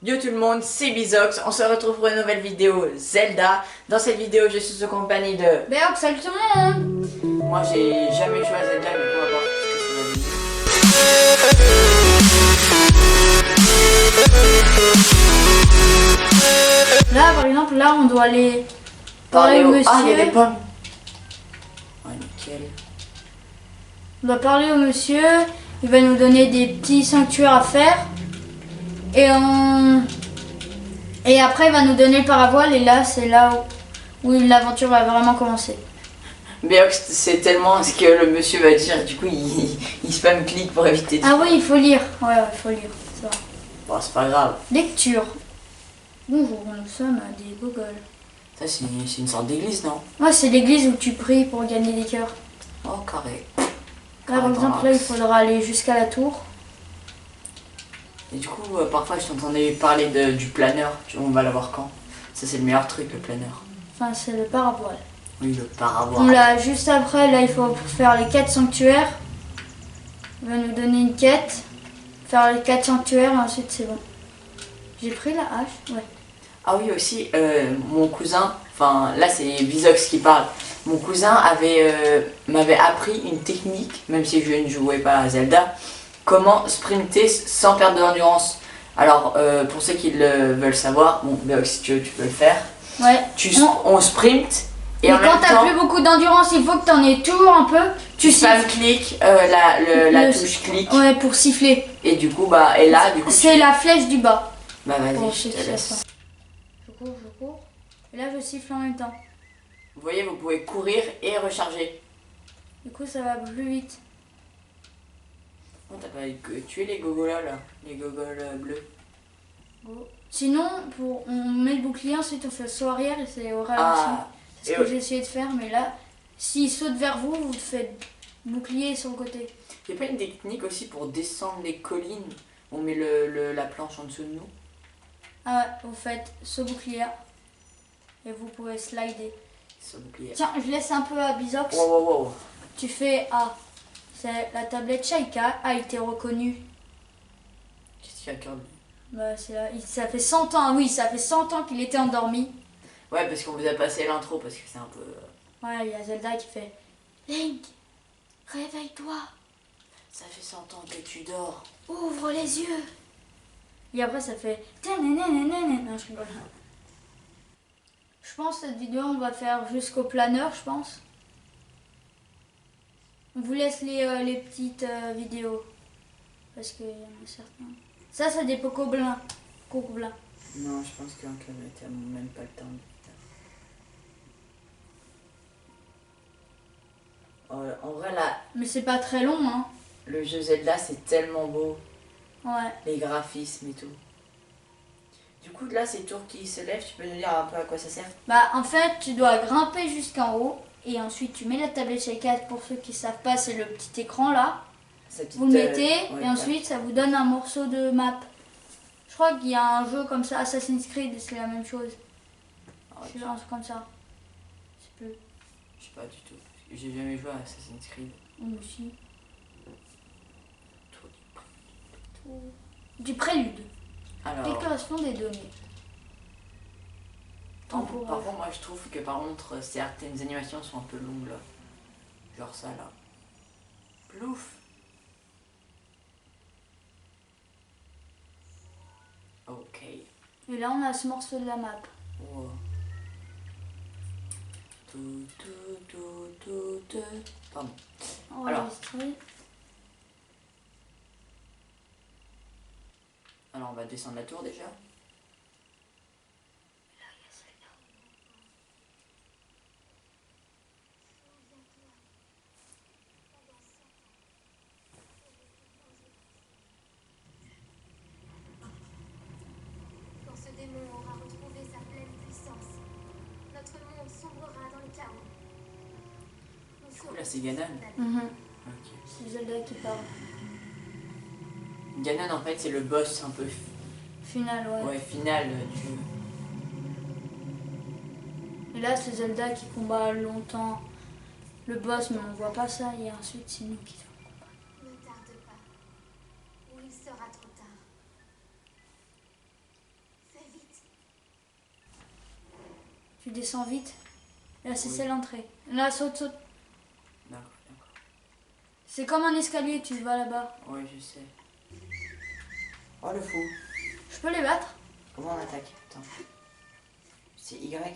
Yo tout le monde, c'est Bizox, on se retrouve pour une nouvelle vidéo Zelda. Dans cette vidéo, je suis en compagnie de... Berk, salut tout le monde. Moi j'ai jamais joué à Zelda, mais on va voir ce que ça va donner. Là par exemple, là on doit aller parler au monsieur. Ah, il y a des pommes. Ouais, nickel. On doit parler au monsieur, il va nous donner des petits sanctuaires à faire. Et après il va nous donner le paravoile et là c'est là où l'aventure va vraiment commencer. Béox, c'est tellement ce que le monsieur va dire, du coup il spam clique pour éviter de... Ah oui, il faut lire. Ouais, il faut lire. Ça va. Bon, c'est pas grave. Lecture. Bonjour, nous sommes à des gogoles. Ça c'est une sorte d'église, non? Ouais, c'est l'église où tu pries pour gagner des cœurs. Oh, carré. Là par exemple, là il faudra aller jusqu'à la tour. Et du coup, parfois je t'entendais parler du planeur. On va l'avoir quand? Ça c'est le meilleur truc, le planeur. Enfin, c'est le paravoile. Oui, le paravoile. On l'a juste après, là il faut faire les 4 sanctuaires. Il va nous donner une quête, faire les 4 sanctuaires et ensuite c'est bon. J'ai pris la hache, ouais. Ah oui aussi, mon cousin, enfin là c'est Bizox qui parle. Mon cousin m'avait appris une technique, même si je ne jouais pas à Zelda, comment sprinter sans perdre de l'endurance. Alors pour ceux qui le veulent savoir, bon Bizox si tu veux tu peux le faire. Ouais. On sprint. Et quand t'as plus beaucoup d'endurance, il faut que t'en aies toujours un peu. Tu spam clic, la touche clic. Ouais, pour siffler. Et du coup, bah, et là, du coup. C'est la flèche du bas. Bah, vas-y, Bon, je te laisse. Je cours. Et là, je siffle en même temps. Vous voyez, vous pouvez courir et recharger. Du coup, ça va plus vite. Oh, t'as pas tué les gogolas là, les gogoles bleus. Go. Sinon, on met le bouclier, ensuite on fait le saut arrière et c'est au ralenti. Ah, c'est ce que j'ai essayé de faire, mais là, s'il saute vers vous, vous faites bouclier sur le côté. Il n'y a pas une technique aussi pour descendre les collines? On met la planche en dessous de nous. Ah ouais, vous faites ce bouclier et vous pouvez slider. Ce bouclier. Tiens, je laisse un peu à Bizox. Wow. Tu fais A. C'est la tablette Shaika a été reconnue. Qu'est-ce qu'il y a, Kirby? Bah, ça fait 100 ans, oui, ça fait 100 ans qu'il était endormi. Ouais, parce qu'on vous a passé l'intro, parce que c'est un peu... Ouais, il y a Zelda qui fait Link, réveille-toi. Ça fait 100 ans que tu dors. Ouvre les yeux. Et après, ça fait... Non, je rigole. Je pense que cette vidéo, on va faire jusqu'au planeur, je pense. On vous laisse les petites vidéos. Parce qu'il y en a certains. Ça, c'est des cocoblins. Cocoblins. Non, je pense qu'un kilomètre, il n'y a même pas le temps. En vrai, là, Mais c'est pas très long, hein. le jeu Zelda, c'est tellement beau. Ouais. Les graphismes et tout. Du coup, là, ces tours qui se lèvent, tu peux nous dire un peu à quoi ça sert? Bah, en fait, tu dois grimper jusqu'en haut. Et ensuite, tu mets la tablette Shaika. Pour ceux qui savent pas, c'est le petit écran là. Vous le mettez ouais, et ensuite, ça vous donne un morceau de map. Je crois qu'il y a un jeu comme ça, Assassin's Creed, et c'est la même chose. C'est un truc comme ça. Je sais plus. Je sais pas du tout. J'ai jamais joué à Assassin's Creed. Moi aussi. Du prélude. Alors, Déclaration des données. par contre, moi je trouve que par contre, certaines animations sont un peu longues là. Genre ça là. Plouf. Ok. Et là, on a ce morceau de la map. Wow. Pardon. Enregistré. Alors on va descendre la tour déjà. Quand ce démon aura retrouvé sa pleine puissance, notre monde sombrera dans le chaos. Du coup là c'est Ganon. Ok. C'est Zelda qui parle. Ganon en fait c'est le boss un peu Final, ouais. ouais, final du jeu. Et là, c'est Zelda qui combat longtemps le boss, mais on voit pas ça. Et ensuite, c'est nous qui faisons le combat. Ne tarde pas, ou il sera trop tard. Tu descends vite. Là, c'est Oui. celle l'entrée. Là, saute, saute. D'accord, d'accord. C'est comme un escalier, tu vas là-bas. Ouais, je sais. Oh, le fou. Je peux les battre? Comment on attaque? Attends. C'est Y, hein.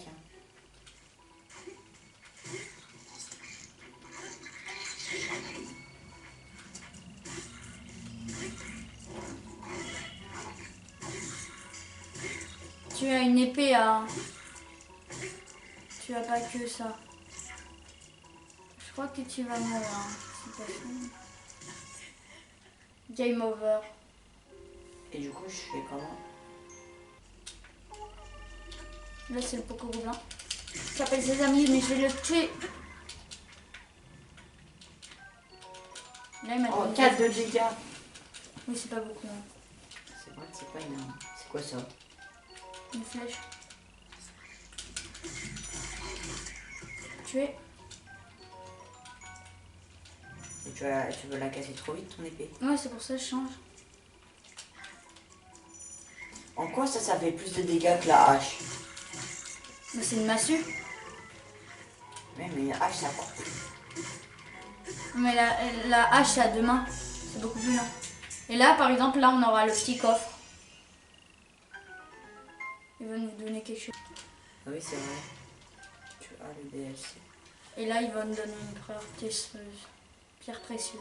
Tu as une épée à... Tu as pas que ça. Je crois que tu vas mourir. C'est pas fini. Game over. Et du coup, je fais comment? Là, c'est le Poco Gobelin. J'appelle ses amis, mais je vais le tuer. Là, il m'a Oh, donné 4 de dégâts. Oui, c'est pas beaucoup. Hein. C'est vrai que c'est pas énorme. C'est quoi ça? Une flèche. Tuer. Et tu veux la casser trop vite, ton épée? Ouais, c'est pour ça que je change. En quoi ça fait plus de dégâts que la hache? Mais c'est une massue. Ouais, mais une hache, ça coupe. Mais la hache, c'est à 2 mains. C'est beaucoup plus lent. Et là, par exemple, là, on aura le petit coffre. Il va nous donner quelque chose. Ah oui, c'est vrai. Tu as le DLC. Et là, il va nous donner une pierre précieuse.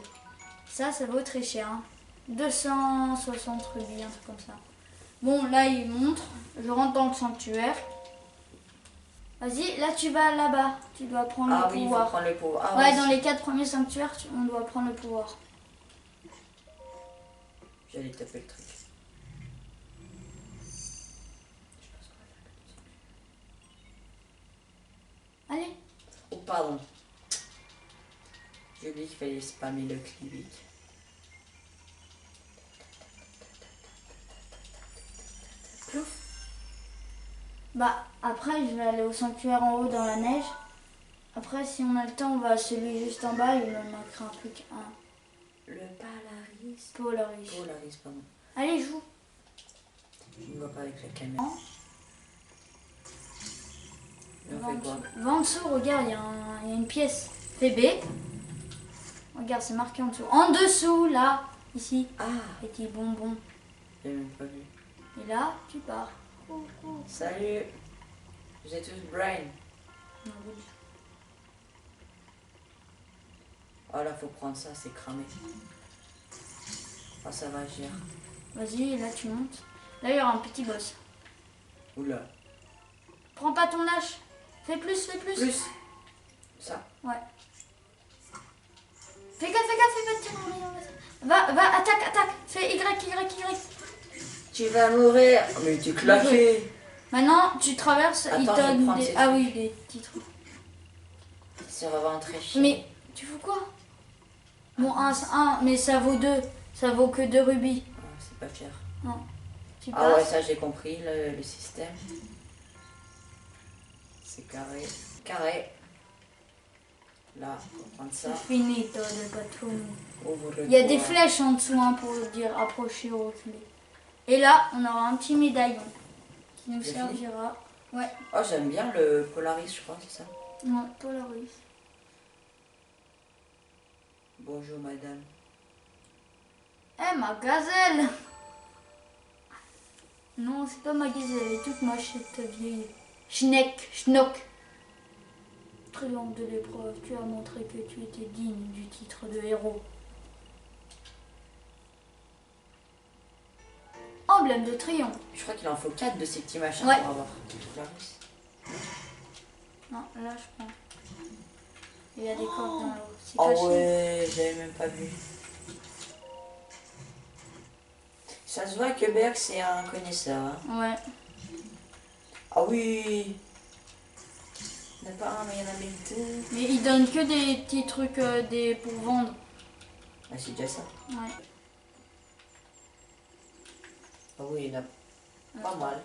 Ça vaut très cher. Hein. 260 rubis, un truc comme ça. Bon, là, il montre. Je rentre dans le sanctuaire. Vas-y, là, tu vas là-bas. Tu dois prendre Ah le oui, il faut pouvoir. prendre le pouvoir. Ah, Ouais, dans les 4 premiers sanctuaires, on doit prendre le pouvoir. J'allais taper le truc. Allez. Oh, pardon. J'ai oublié qu'il fallait spammer le clic. Plouf. Bah, après, je vais aller au sanctuaire en haut dans la neige. Après, si on a le temps, on va à celui juste en bas. Il me manquera un truc. Le Polaris. Polaris. Polaris, pardon. Allez, joue. Je ne vois pas avec la caméra. Et on fait quoi? Va en dessous, regarde, il y a une pièce. Fais B. Regarde, c'est marqué en dessous. En dessous, là, ici. Ah, Petit bonbon. j'ai même pas vu. Et là, tu pars. Salut. Vous êtes tous Brian. Non, oui. Oh là, faut prendre ça, c'est cramé. Oh, ça va, je gère. Vas-y, là, tu montes. Là, il y aura un petit boss. Oula. Prends pas ton hache. Fais plus, fais plus. Plus. Ça. Ouais. Fais gaffe, fais pas de tir. Va, attaque. Fais Y. Tu vas mourir. Mais tu claqué. Maintenant, tu traverses, il Attends, je vais donne prendre des... ces Ah trucs. oui, des titres. Ça va vraiment très cher. Mais, tu fous quoi? Bon, mais ça vaut 2. Ça vaut que 2 rubis. Ah, c'est pas cher. Non. Tu Ah ouais, passes. ça j'ai compris, le système. C'est carré. Carré. Là, on va prendre ça. Finito de patron. Ouvre le Il y a des toit. flèches en dessous hein, pour dire approcher ou reculer. Et là, on aura un petit médaillon qui nous J'ai servira. Ouais, Oh, j'aime bien le Polaris, je crois, c'est ça. non, Polaris. Bonjour, madame. Eh, ma gazelle! Non, c'est pas ma gazelle, elle est toute moche, cette vieille. Schnock. Triomphe de l'épreuve, tu as montré que tu étais digne du titre de héros. Emblème de triomphe. Je crois qu'il en faut 4 de ces petits machins Ouais. pour avoir Polaris. Non, là je prends. Il y a des cordes dans l'eau. C'est Oh caché. ouais, j'avais même pas vu. Ça se voit que Berg c'est un connaisseur. Hein. Ouais. Ah oui. Il n'y en a pas un, mais il y en a même deux. Mais ils donnent que des petits trucs pour vendre. Ah, c'est déjà ça. Ouais. Ah oui, il y en a pas mal.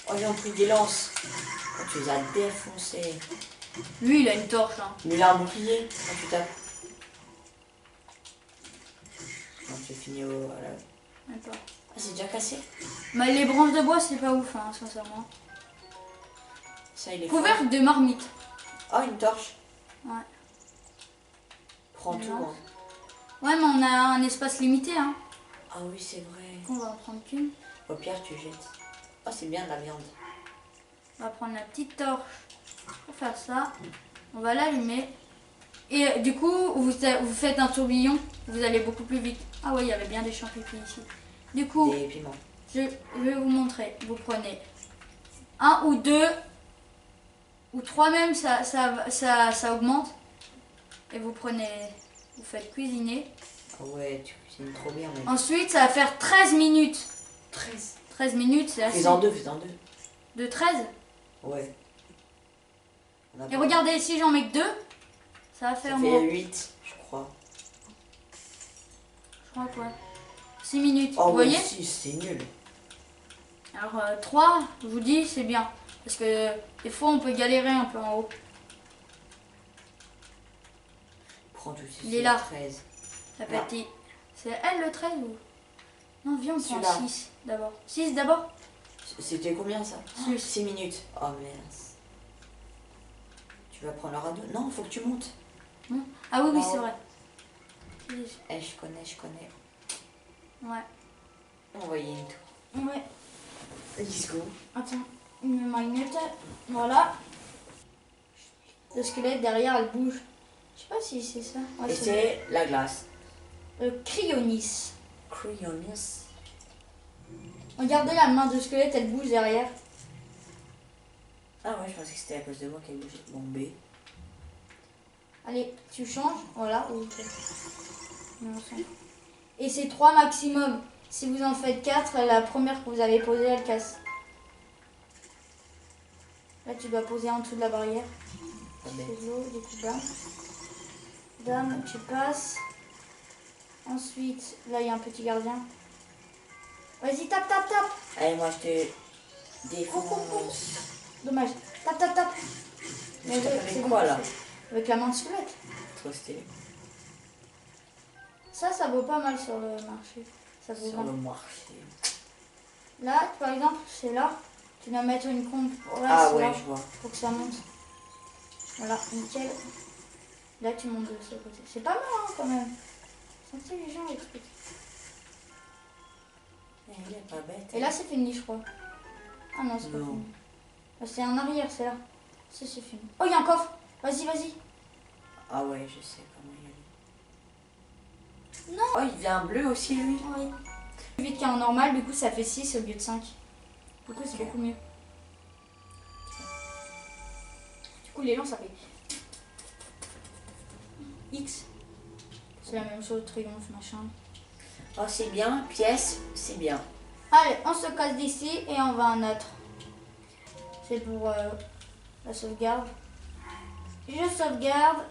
Oh, ils ont pris des lances. Oh, tu les as défoncés. Lui, il a une torche. Hein. Mais il a un bouclier quand tu tapes. Non, tu finis au... Voilà. Même pas. Ah, c'est déjà cassé. Mais les branches de bois, c'est pas ouf, hein, sincèrement. Ça, il est fort. Couvercle de marmite. Oh, une torche. Ouais. Prends tout. Voilà. Hein. Ouais, mais on a un espace limité, hein. Ah oui, c'est vrai. On va en prendre qu'une. Au pire, tu jettes. Oh, c'est bien de la viande. On va prendre la petite torche pour faire ça. On va l'allumer. Et du coup, vous faites un tourbillon, vous allez beaucoup plus vite. Ah ouais, il y avait bien des champignons ici. Du coup, Des piments. je vais vous montrer. Vous prenez un ou deux, ou trois même, ça augmente. Et vous faites cuisiner. Ah ouais, tu cuisines trop bien. Mec. Ensuite, ça va faire 13 minutes. 13. 13 minutes, c'est assez. Fais en deux. De 13. Ouais. Et regardez, si j'en mets que deux, ça va faire ça moins. fait 8, je crois. Je crois quoi 6 minutes, Oh, vous voyez 6, c'est nul. Alors 3, je vous dis, c'est bien. Parce que des fois, on peut galérer un peu en haut. Prends tout, Il est là. 13. La petite. C'est elle le 13 ou non, viens, on prend Celui-là. 6 d'abord. 6 d'abord. C'était combien ça? Six. 6 minutes. Oh mince. Tu vas prendre le radeau? Non, faut que tu montes. Non. Ah oui, oui, Non. c'est vrai. Eh, je connais. Ouais. Envoyer une tour. Ouais. Let's go. Attends, une magnète. Voilà. Le squelette derrière, elle bouge. Je sais pas si c'est ça. Ouais, Et c'est la glace. Cryonis. Cryonis. Regardez la main de squelette, elle bouge derrière. Ah ouais, je pensais que c'était à cause de moi qu'elle bougeait. Bon, B. Allez, tu changes. Voilà. Non, ça. Et c'est 3 maximum. Si vous en faites 4, la première que vous avez posée, elle casse. Là, tu dois poser en dessous de la barrière. Ah Tu ben. fais de l'eau, du coup, dame. Dame, tu passes. Ensuite, là, il y a un petit gardien. Vas-y, tape. Allez, moi je te défonce. Dommage. Tape. Mais je tape avec quoi là? Avec la main de squelette. Trop stylé. Ça vaut pas mal sur le marché. Ça vaut Sur 20. le marché. Là, par exemple, c'est là. Tu dois mettre une pompe. Ah c'est ouais, là, je vois. pour que ça monte. Voilà, nickel. Là, tu montes de ce côté. C'est pas mal, hein, quand même. C'est intelligent, les trucs. Elle est pas bête. Et là, c'est fini, je crois. Ah non, c'est pas Non. fini. Ah, c'est en arrière, c'est là. C'est fini. Oh, il y a un coffre. Vas-y. Ah ouais, je sais comment il est. Non. Oh, il vient bleu aussi lui. Oui. Plus vite qu'un normal, du coup, ça fait 6 au lieu de 5. Du coup, c'est Ok. beaucoup mieux. Du coup, l'élan, ça fait X. C'est la même chose, triomphe, machin. Oh, c'est bien. Pièce, c'est bien. Allez, on se casse d'ici et on va à un autre. C'est pour la sauvegarde. Je sauvegarde.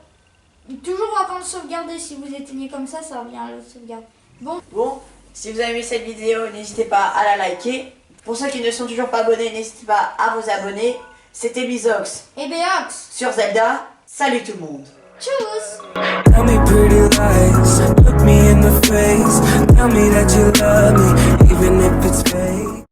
Toujours avant de sauvegarder, si vous éteignez comme ça revient à la sauvegarde. Bon, Bon, si vous avez aimé cette vidéo, n'hésitez pas à la liker. Pour ceux qui ne sont toujours pas abonnés, n'hésitez pas à vous abonner. C'était Bizox et Béox, sur Zelda. Salut tout le monde. tchuss! Tell me pretty lies, look me in the face. Tell me that you love me, even if it's fake.